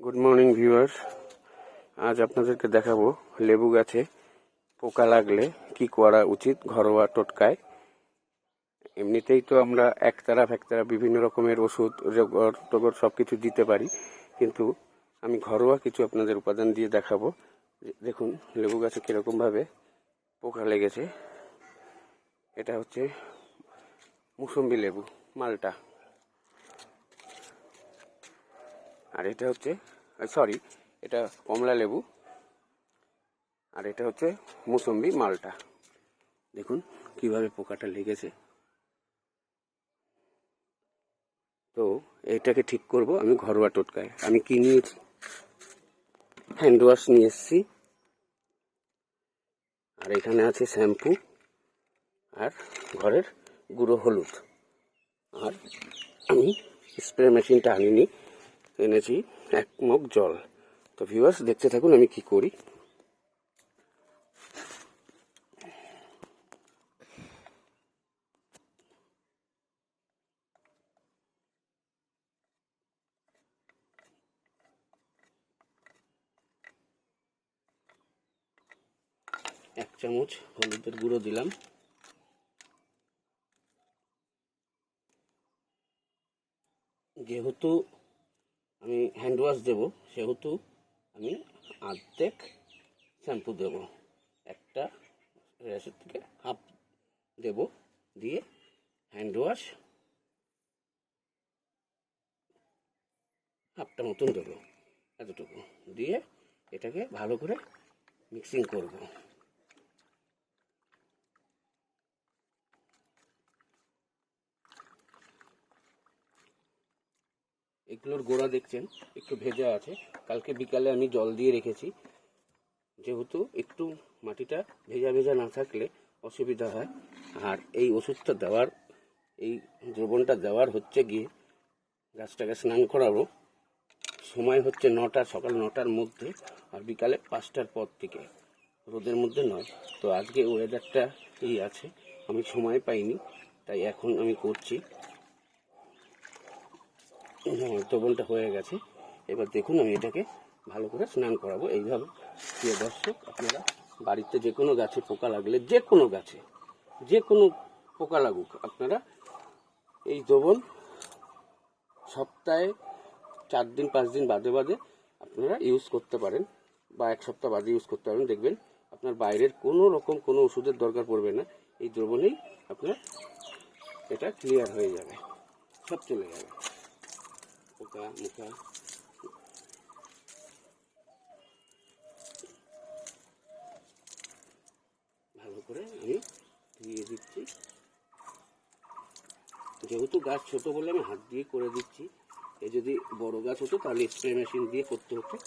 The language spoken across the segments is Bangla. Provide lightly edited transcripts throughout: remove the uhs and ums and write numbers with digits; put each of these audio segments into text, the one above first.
গুড মর্নিং ভিউয়ার্স, আজ আপনাদেরকে দেখাবো লেবু গাছে পোকা লাগলে কি করা উচিত ঘরোয়া টোটকায়। এমনিতেই তো আমরা একতারা বিভিন্ন রকমের ওষুধ টোগর সব কিছু দিতে পারি, কিন্তু আমি ঘরোয়া কিছু আপনাদের উপাদান দিয়ে দেখাবো। দেখুন লেবু গাছে কীরকমভাবে পোকা লেগেছে। এটা হচ্ছে মুসম্বি লেবু মালটা, আর এটা হচ্ছে এটা কমলা লেবু, আর এটা হচ্ছে মুসম্বি মালটা। দেখুন কিভাবে পোকাটা লেগেছে। তো এইটাকে ঠিক করব আমি ঘরোয়া টোটকায়। আমি কি নিয়েছি? হ্যান্ড ওয়াশ নিয়ে এসেছি, আর এখানে আছে শ্যাম্পু, আর ঘরের গুঁড়ো হলুদ, আর আমি স্প্রে মেশিনটা আনিনি, এনেছি 1 মগ জল। তো ভিউয়ার্স দেখতে থাকুন আমি কি করি। এক চামচ হলুদের গুঁড়ো দিলাম, যেহেতু আমি হ্যান্ড ওয়াশ দেবো সেহেতু আমি অর্ধেক শ্যাম্পু দেব, একটা র্যাশের থেকে হাফ দেব, দিয়ে হ্যান্ড ওয়াশ হাফটা মতন দেবো, এতটুকু দিয়ে এটাকে ভালো করে মিক্সিং করব। এগুলোর গোড়া দেখছেন একটু ভেজা আছে, কালকে বিকালে আমি জল দিয়ে রেখেছি। যেহেতু একটু মাটিটা ভেজা ভেজা না থাকলে অসুবিধা হয়। আর এই ওষুধটা দেওয়ার, এই দ্রবণটা দেওয়ার হচ্ছে গিয়ে গাছটাকে স্নান করাবো, সময় হচ্ছে সকাল 9টার মধ্যে, আর বিকালে 5টার পর থেকে, রোদের মধ্যে নয়। তো আজকে ওয়েদারটা এই আছে, আমি সময় পাইনি, তাই এখন আমি করছি। দ্রবণটা হয়ে গেছে, এবার দেখুন আমি এটাকে ভালো করে স্নান করাবো। এইভাবে প্রিয় দর্শক, আপনারা বাড়িতে যে কোনো গাছে পোকা লাগলে, যে কোনো পোকা লাগুক, আপনারা এই দ্রবণ সপ্তাহে 4 দিন 5 দিন বাদে বাদে আপনারা ইউজ করতে পারেন, বা 1 সপ্তাহ বাদে ইউজ করতে পারেন। দেখবেন আপনার বাইরের কোনো রকম কোনো ওষুধের দরকার পড়বে না, এই দ্রবণেই আপনার এটা ক্লিয়ার হয়ে যাবে, সব চলে যাবে পোকা মুখা। ভালো করে আমি দিয়ে দিচ্ছি। যেহেতু গাছ ছোট বলে আমি হাত দিয়ে করে দিচ্ছি, এ যদি বড় গাছ হতো তাহলে স্প্রে মেশিন দিয়ে করতে হতো।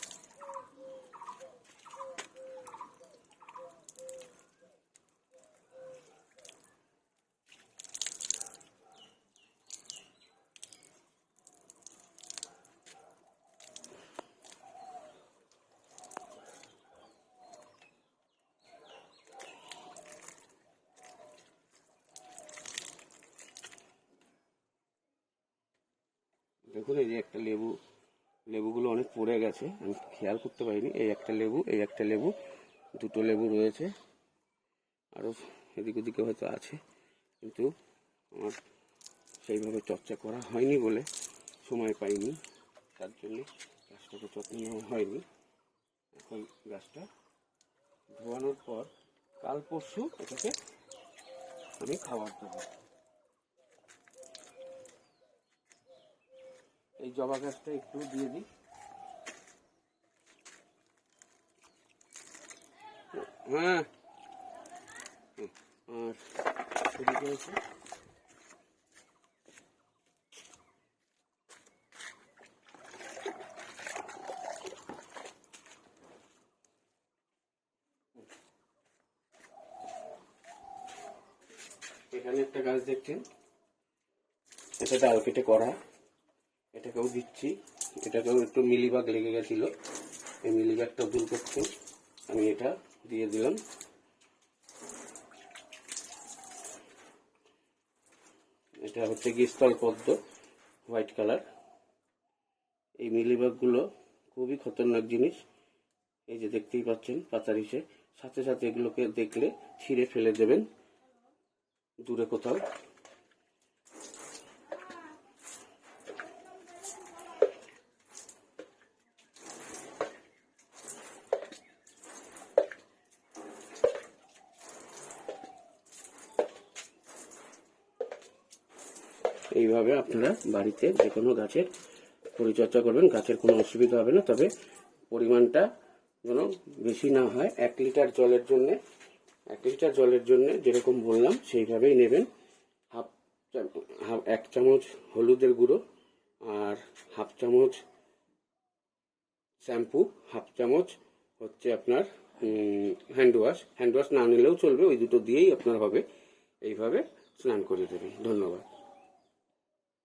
দেখুন এই যে একটা লেবুগুলো অনেক পড়ে গেছে, আমি খেয়াল করতে পারিনি। এই একটা লেবু, দুটো লেবু রয়েছে, আরও এদিক ওদিকে হয়তো আছে, কিন্তু আমার সেইভাবে চর্চা করা হয়নি বলে সময় পাইনি, তার জন্য গাছটাকে যত্ন নেওয়া হয়নি। এখন গাছটা ধোয়ানোর পর কাল পরশু এটাকে আমি খাবার দেবো। এই জবা গাছটা একটু দিয়ে দিই। হ্যাঁ, আর এদিকে আছে এখানে একটা গাছ দেখছেন, এটা ডাল কেটে করা, এটাকেও দিচ্ছি। এটাকেও একটু মিলিবাগ লেগে গেছিল, এই মিলিবাগটা দূর করতে আমি এটা দিয়ে দিলাম। এটা হচ্ছে কি স্থলপদ্ম, হোয়াইট কালার। এই মিলিবাগগুলো খুবই খতরনাক জিনিস। এই যে দেখতেই পাচ্ছেন পাতার ইসে, সাথে সাথে এগুলোকে দেখলে ছিঁড়ে ফেলে দেবেন দূরে কোথাও। এইভাবে আপনারা বাড়িতে যে কোনো গাছের পরিচর্যা করবেন, গাছের কোনো অসুবিধা হবে না। তবে পরিমাণটা যেন বেশি না হয়। 1 লিটার জলের জন্য যেরকম বললাম সেইভাবেই নেবেন। 1 চামচ হলুদের গুঁড়ো, আর 1/2 চামচ শ্যাম্পু, 1/2 চামচ হচ্ছে আপনার হ্যান্ড ওয়াশ না নিলেও চলবে, ওই দুটো দিয়েই আপনার হবে। এইভাবে স্নান করে দেবেন। ধন্যবাদ।